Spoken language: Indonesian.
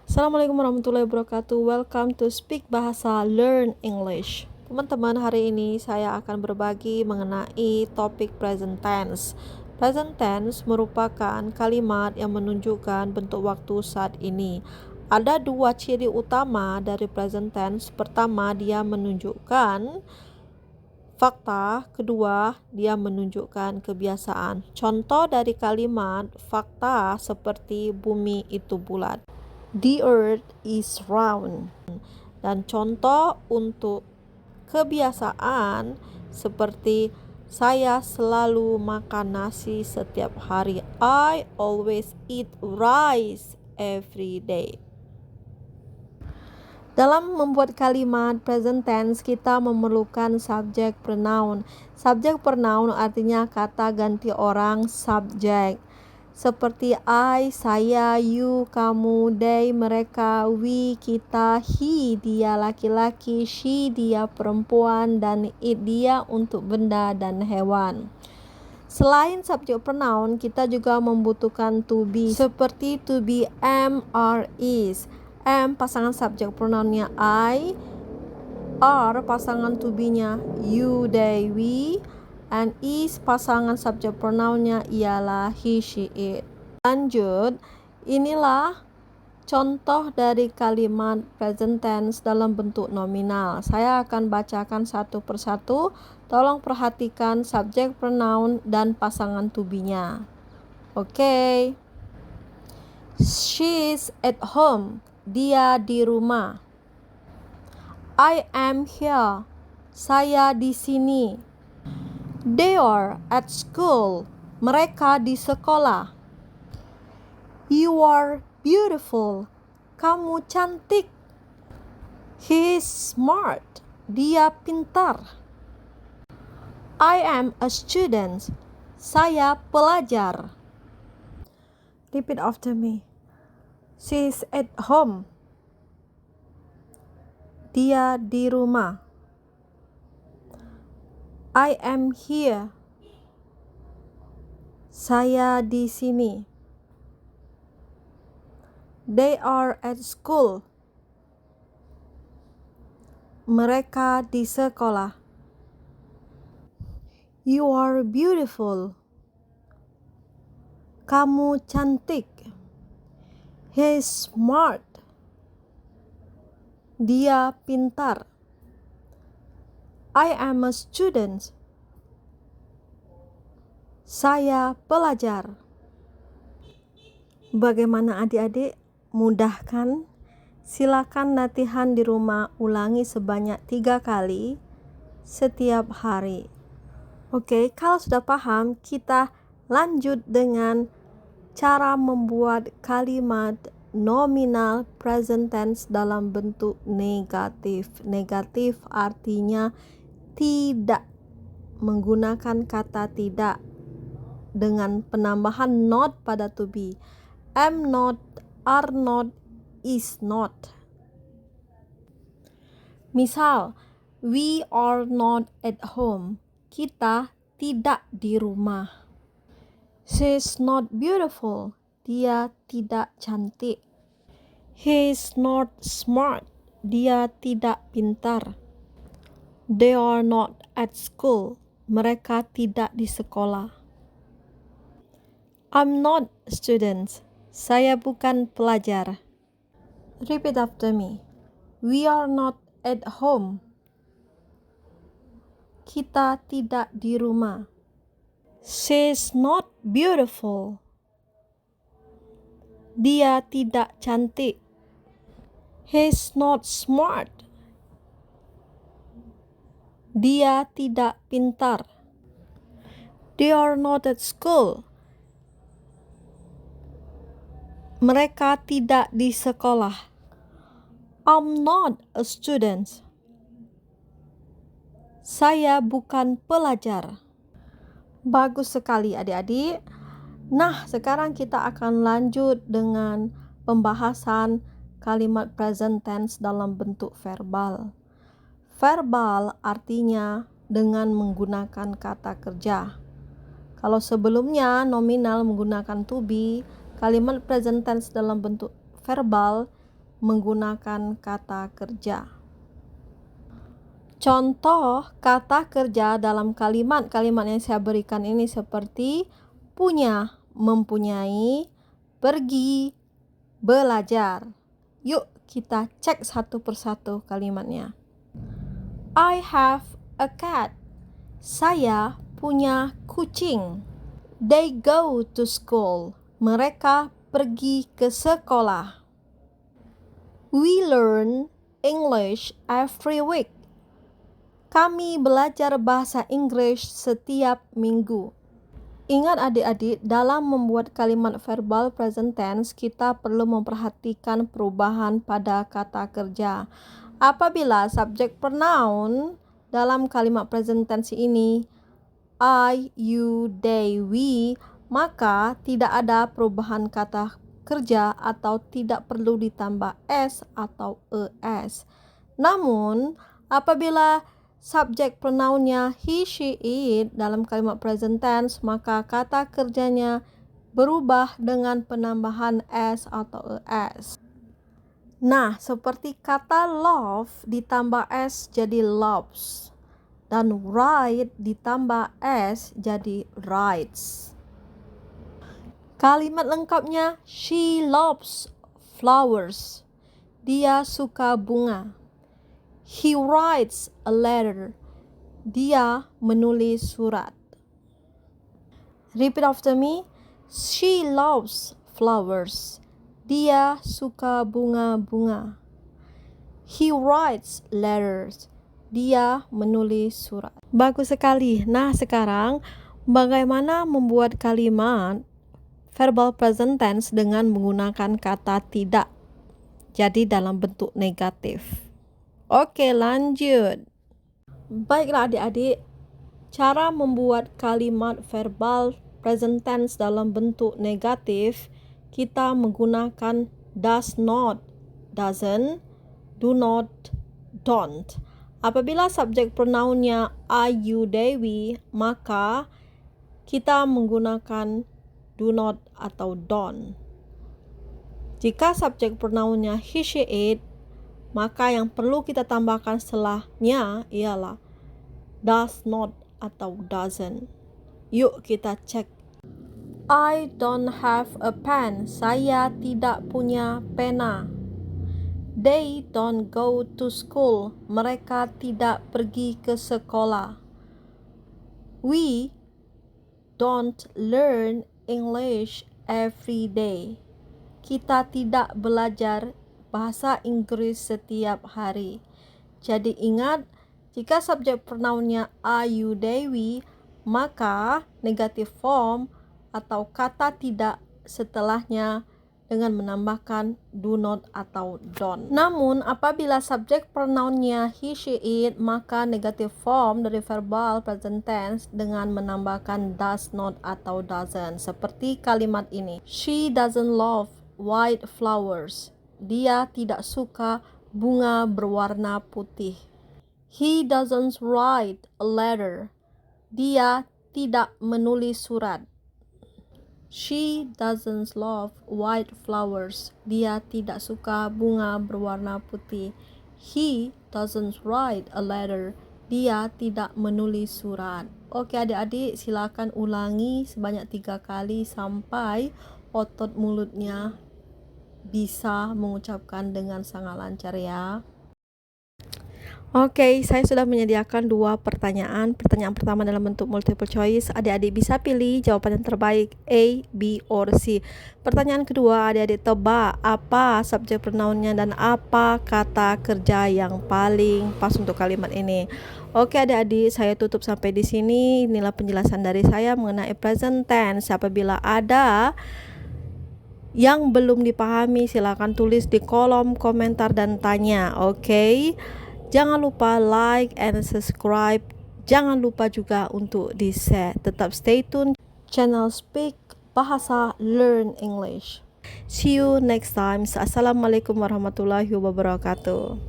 Assalamualaikum warahmatullahi wabarakatuh. Welcome to Speak Bahasa Learn English. Teman-teman, hari ini saya akan berbagi mengenai topik present tense. Present tense merupakan kalimat yang menunjukkan bentuk waktu saat ini. Ada dua ciri utama dari present tense. Pertama, dia menunjukkan fakta, kedua, dia menunjukkan kebiasaan. Contoh dari kalimat fakta seperti bumi itu bulat. The earth is round. Dan contoh untuk kebiasaan seperti saya selalu makan nasi setiap hari. I always eat rice every day. Dalam membuat kalimat present tense, kita memerlukan subjek pronoun. Subjek pronoun artinya kata ganti orang subjek. Seperti I, saya, you, kamu, they, mereka, we, kita, he, dia laki-laki, she, dia perempuan, dan it, dia untuk benda dan hewan. Selain subjek pronoun, kita juga membutuhkan to be, seperti to be, am, are, is. Am pasangan subjek pronounnya I, are pasangan to be-nya you, they, we, and is pasangan subjek pronounnya ialah he, she, it. Lanjut, inilah contoh dari kalimat present tense dalam bentuk nominal. Saya akan bacakan satu persatu. Tolong perhatikan subjek pronoun dan pasangan to be-nya. Oke. She's at home. Dia di rumah. I am here. Saya di sini. They are at school. Mereka di sekolah. You are beautiful. Kamu cantik. He is smart. Dia pintar. I am a student. Saya pelajar. Repeat after me. She is at home. Dia di rumah. I am here. Saya di sini. They are at school. Mereka di sekolah. You are beautiful. Kamu cantik. He is smart. Dia pintar. I am a student. Saya pelajar. Bagaimana adik-adik? Mudah kan? Silakan latihan di rumah, ulangi sebanyak 3 kali setiap hari. Oke, kalau sudah paham, kita lanjut dengan cara membuat kalimat nominal present tense dalam bentuk negatif. Negatif artinya tidak, menggunakan kata tidak dengan penambahan not pada to be. Am not, are not, is not. Misal, we are not at home. Kita tidak di rumah. She's not beautiful. Dia tidak cantik. He is not smart. Dia tidak pintar. They are not at school. Mereka tidak di sekolah. I'm not a student. Saya bukan pelajar. Repeat after me. We are not at home. Kita tidak di rumah. She's not beautiful. Dia tidak cantik. He's not smart. Dia tidak pintar. They are not at school. Mereka tidak di sekolah. I'm not a student. Saya bukan pelajar. Bagus sekali adik-adik. Nah, sekarang kita akan lanjut dengan pembahasan kalimat present tense dalam bentuk verbal. Verbal artinya dengan menggunakan kata kerja. Kalau sebelumnya nominal menggunakan to be, kalimat present tense dalam bentuk verbal menggunakan kata kerja. Contoh kata kerja dalam kalimat-kalimat yang saya berikan ini seperti punya, mempunyai, pergi, belajar. Yuk kita cek satu persatu kalimatnya. I have a cat. Saya punya kucing. They go to school. Mereka pergi ke sekolah. We learn English every week. Kami belajar bahasa Inggris setiap minggu. Ingat adik-adik, dalam membuat kalimat verbal present tense, kita perlu memperhatikan perubahan pada kata kerja. Apabila subjek pronoun dalam kalimat present tense ini I, you, they, we, maka tidak ada perubahan kata kerja atau tidak perlu ditambah s atau es. Namun, apabila subjek pronounnya he, she, it dalam kalimat present tense, maka kata kerjanya berubah dengan penambahan s atau es. Nah, seperti kata love ditambah s jadi loves, dan write ditambah s jadi writes. Kalimat lengkapnya, she loves flowers. Dia suka bunga. He writes a letter. Dia menulis surat. Repeat after me. She loves flowers. Dia suka bunga-bunga. He writes letters. Dia menulis surat. Bagus sekali. Nah, sekarang bagaimana membuat kalimat verbal present tense dengan menggunakan kata tidak? Jadi dalam bentuk negatif. Oke, lanjut. Baiklah adik-adik, cara membuat kalimat verbal present tense dalam bentuk negatif, kita menggunakan does not, doesn't, do not, don't. Apabila subjek pronounnya I, you, they, we, maka kita menggunakan do not atau don't. Jika subjek pronounnya he, she, it, maka yang perlu kita tambahkan setelahnya ialah does not atau doesn't. Yuk kita cek. I don't have a pen. Saya tidak punya pena. They don't go to school. Mereka tidak pergi ke sekolah. We don't learn English every day. Kita tidak belajar bahasa Inggris setiap hari. Jadi ingat, jika subjek pronounnya I, you, they, we, maka negative form atau kata tidak setelahnya dengan menambahkan do not atau don't. Namun, apabila subjek pronounnya he, she, it, maka negative form dari verbal present tense dengan menambahkan does not atau doesn't. Seperti kalimat ini. She doesn't love white flowers. Dia tidak suka bunga berwarna putih. He doesn't write a letter. Dia tidak menulis surat. She doesn't love white flowers. Dia tidak suka bunga berwarna putih. He doesn't write a letter. Dia tidak menulis surat. Oke adik-adik, silakan ulangi sebanyak 3 kali sampai otot mulutnya bisa mengucapkan dengan sangat lancar ya. Oke, saya sudah menyediakan 2 pertanyaan. Pertanyaan pertama dalam bentuk multiple choice. Adik-adik bisa pilih jawaban yang terbaik A, B, or C. Pertanyaan kedua, adik-adik tebak apa subjek pronounnya dan apa kata kerja yang paling pas untuk kalimat ini. Oke adik-adik, saya tutup sampai di sini. Inilah penjelasan dari saya mengenai present tense. Apabila ada yang belum dipahami, silakan tulis di kolom komentar dan tanya. Oke. Jangan lupa like and subscribe. Jangan lupa juga untuk di-share. Tetap stay tune channel Speak Bahasa Learn English. See you next time. Assalamualaikum warahmatullahi wabarakatuh.